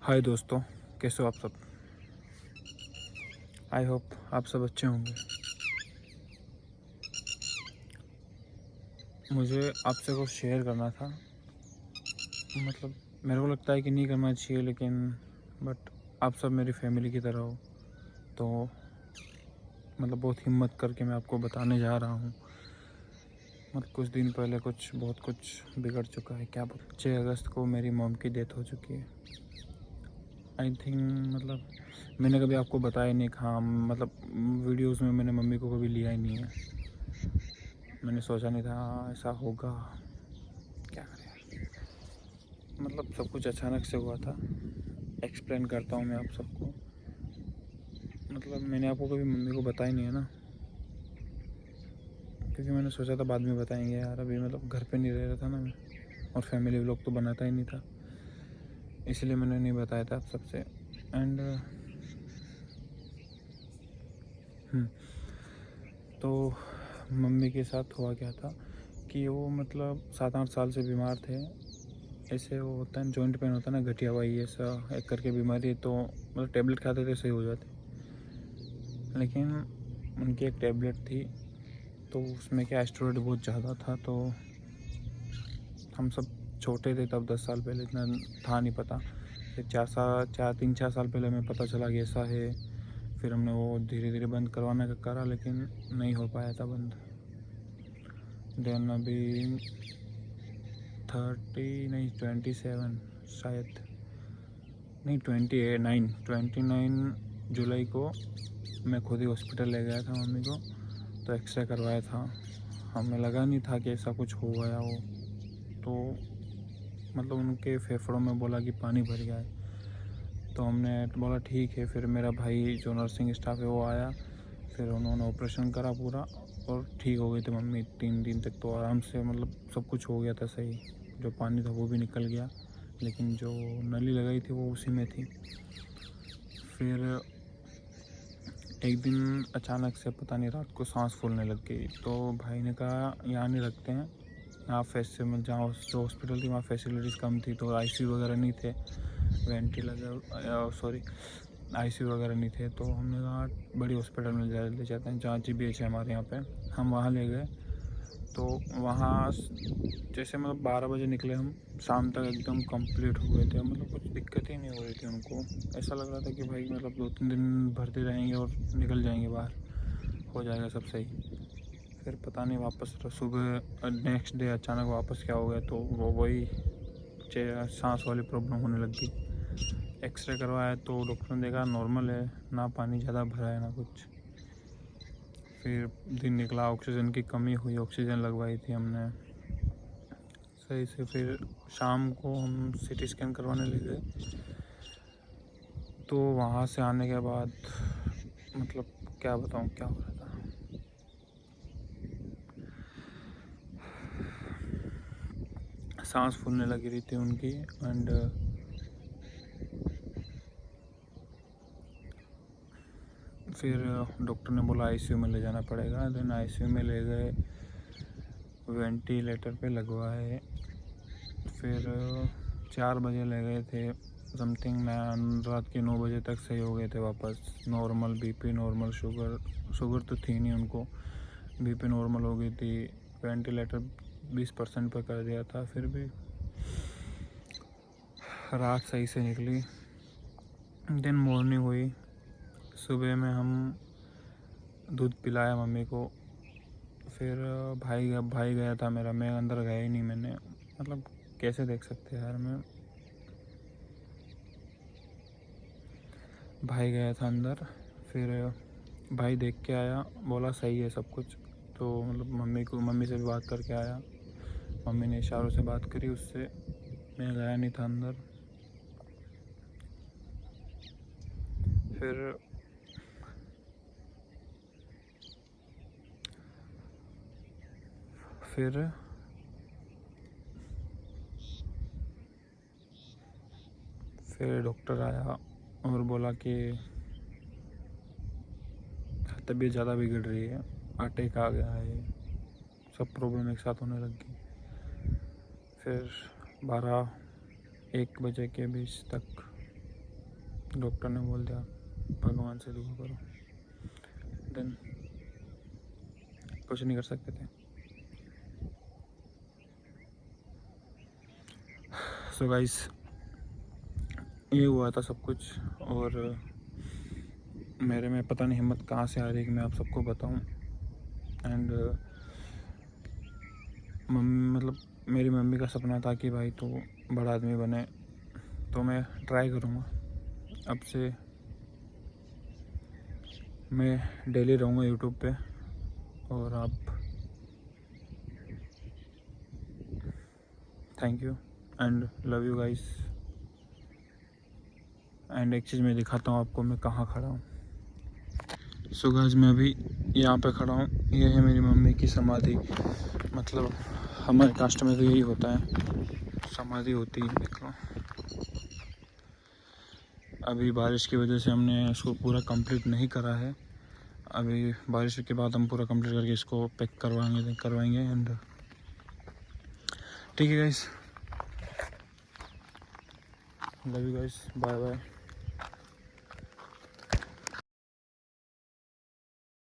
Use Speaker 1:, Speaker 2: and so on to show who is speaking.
Speaker 1: हाय दोस्तों, कैसे हो आप सब। आई होप आप सब अच्छे होंगे। मुझे आपसे कुछ शेयर करना था। मतलब मेरे को लगता है कि नहीं करना चाहिए, लेकिन बट आप सब मेरी फैमिली की तरह हो, तो मतलब बहुत हिम्मत करके मैं आपको बताने जा रहा हूँ। मतलब कुछ दिन पहले बहुत कुछ बिगड़ चुका है। क्या 6 अगस्त को मेरी मॉम की डेथ हो चुकी है। आई थिंक मतलब मैंने कभी आपको बताया नहीं। हाँ, मतलब वीडियोस में मैंने मम्मी को कभी लिया ही नहीं है। मैंने सोचा नहीं था ऐसा होगा। क्या करें, मतलब सब कुछ अचानक से हुआ था। एक्सप्लेन करता हूँ मैं आप सबको। मतलब मैंने आपको कभी मम्मी को बताया नहीं है ना, क्योंकि मैंने सोचा था बाद में बताएंगे यार। अभी मतलब घर पे नहीं रह रहा था ना मैं, और फैमिली व्लॉग तो बनाता ही नहीं था, इसलिए मैंने नहीं बताया था आप सबसे। एंड तो मम्मी के साथ हुआ क्या था कि वो मतलब 7-8 साल से बीमार थे। ऐसे वो होता है जॉइंट पेन होता है ना, गठिया हुआ ऐसा एक करके बीमारी, तो मतलब टेबलेट खाते थे सही हो जाते। लेकिन उनकी एक टेबलेट थी, तो उसमें क्या एस्टेरॉयड बहुत ज़्यादा था। तो हम सब छोटे थे तब, 10 साल पहले, इतना था नहीं पता। फिर 3-4 साल पहले हमें पता चला कि ऐसा है। फिर हमने वो धीरे धीरे बंद करवाने का करा, लेकिन नहीं हो पाया था बंद। देन अभी 30 नहीं 27 शायद, नहीं 29 जुलाई को मैं खुद ही हॉस्पिटल ले गया था मम्मी को। तो एक्सरे करवाया था। हमें लगा नहीं था कि ऐसा कुछ हो गया हो। तो मतलब उनके फेफड़ों में बोला कि पानी भर गया है। तो हमने बोला ठीक है। फिर मेरा भाई जो नर्सिंग स्टाफ है वो आया। फिर उन्होंने ऑपरेशन करा पूरा, और ठीक हो गई थी मम्मी 3 दिन तक। तो आराम से मतलब सब कुछ हो गया था सही। जो पानी था वो भी निकल गया, लेकिन जो नली लगाई थी वो उसी में थी। फिर एक दिन अचानक से पता नहीं रात को सांस फूलने लग गई। तो भाई ने कहा यहाँ नहीं रखते हैं, यहाँ में जहाँ जो हॉस्पिटल थी वहाँ फैसिलिटीज़ कम थी, तो आईसीयू वगैरह नहीं थे, आईसीयू वगैरह नहीं थे। तो हमने कहा बड़ी हॉस्पिटल में ले जाते हैं, जहाँ जीबीएच है हमारे यहाँ पे। हम वहाँ ले गए। तो वहाँ जैसे मतलब 12 बजे निकले हम, शाम तक एकदम कंप्लीट हो गए थे। मतलब कुछ दिक्कत ही नहीं हो रही थी उनको। ऐसा लग रहा था कि भाई मतलब 2-3 दिन भरते रहेंगे और निकल जाएंगे बाहर, हो जाएगा सब सही। फिर पता नहीं वापस सुबह नेक्स्ट डे अचानक वापस क्या हो गया, तो वो वही सांस वाली प्रॉब्लम होने लग गई। एक्सरे करवाया तो डॉक्टर ने देखा नॉर्मल है, ना पानी ज़्यादा भरा है ना कुछ। फिर दिन निकला, ऑक्सीजन की कमी हुई, ऑक्सीजन लगवाई थी हमने सही से। फिर शाम को हम सीटी स्कैन करवाने ले गए। तो वहाँ से आने के बाद मतलब क्या बताऊँ क्या हो रहा था। सांस फूलने लगी रही थी उनकी। एंड फिर डॉक्टर ने बोला आईसीयू में ले जाना पड़ेगा। देन आईसीयू में ले गए, वेंटिलेटर पे लगवाए। फिर 4 बजे ले गए थे समथिंग। रात के 9 बजे तक सही हो गए थे वापस। नॉर्मल बीपी, नॉर्मल शुगर तो थी नहीं उनको, बीपी नॉर्मल हो गई थी। वेंटिलेटर 20% पर कर दिया था। फिर भी रात सही से निकली। दिन मॉर्निंग हुई, सुबह में हम दूध पिलाया मम्मी को। फिर भाई गया था मेरा, मैं अंदर गया ही नहीं। मैंने मतलब कैसे देख सकते हैं यार। मैं भाई गया था अंदर। फिर भाई देख के आया, बोला सही है सब कुछ। तो मतलब मम्मी से भी बात करके आया। मम्मी ने इशारों से बात करी उससे, मैं गया नहीं था अंदर। फिर फिर फिर डॉक्टर आया और बोला कि तबीयत ज़्यादा बिगड़ रही है, अटैक आ गया है, सब प्रॉब्लम एक साथ होने लग गई। फिर 12-1 बजे के बीच तक डॉक्टर ने बोल दिया भगवान से दुआ करो, देन कुछ नहीं कर सकते थे। सो गाइस, ये हुआ था सब कुछ, और मेरे में पता नहीं हिम्मत कहाँ से आ रही कि मैं आप सबको बताऊं। एंड मतलब मेरी मम्मी का सपना था कि भाई तू बड़ा आदमी बने, तो मैं ट्राई करूँगा। अब से मैं डेली रहूँगा यूट्यूब पे, और आप thank you and love you guys. And एक चीज़ मैं दिखाता हूँ आपको मैं कहाँ खड़ा हूँ। सो गाइस, मैं अभी यहाँ पे खड़ा हूँ, ये है मेरी मम्मी की समाधि। मतलब हमारे कास्ट में तो यही होता है, समाधि होती है, देख लो। अभी बारिश की वजह से हमने इसको पूरा कंप्लीट नहीं करा है। अभी बारिश के बाद हम पूरा कंप्लीट करके इसको पैक करवाएंगे एंड ठीक है guys, love you guys, bye bye.